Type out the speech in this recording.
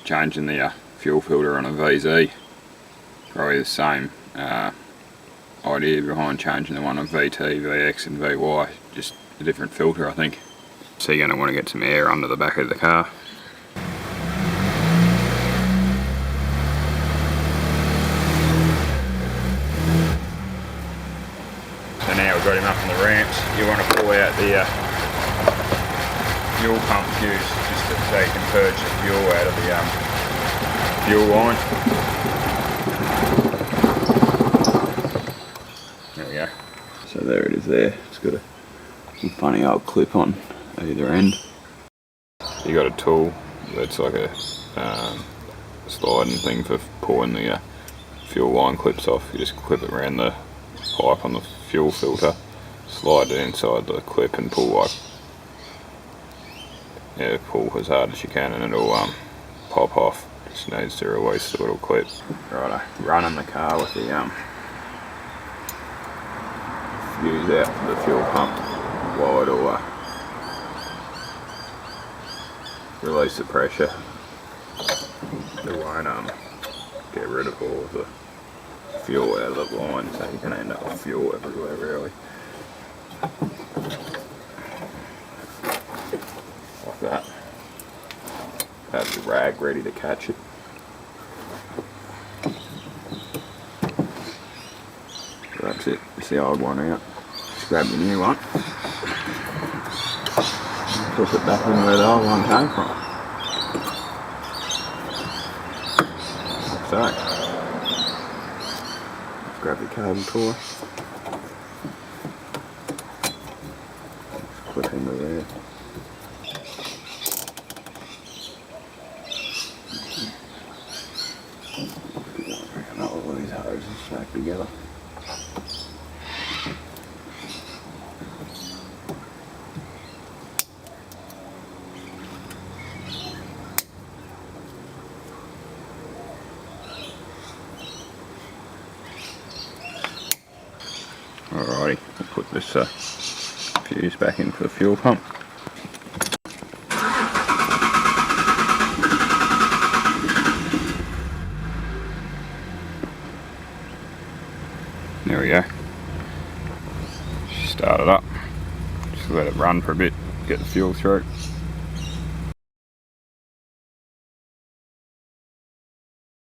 changing the fuel filter on a VZ. Probably the same idea behind changing the one on VT, VX and VY, just a different filter I think. So you're going to want to get some air under the back of the car. So now we've got him up on the ramps, you want to pull out the fuel pump fuse just so you can purge the fuel out of the fuel line. There we go. So there it is there. It's got a funny old clip on either end. You got a tool that's like a sliding thing for pulling the fuel line clips off. You just clip it around the pipe on the fuel filter, slide it inside the clip and pull like, yeah, pull as hard as you can and it'll pop off. Just needs to release the little clip. Right, running the car with the fuse out for the fuel pump while it'll release the pressure. It won't get rid of all of the fuel out of the line, so you can end up with fuel everywhere really. Like that. Have the rag ready to catch it. So that's it, it's the old one out. Just grab the new one. Put it back in where the old one came from. Like so. Grab the carbon puller. Just clip into there. All these hoses stacked together. Alrighty, we'll put this fuse back into the fuel pump. There we go. Start it up. Just let it run for a bit, get the fuel through.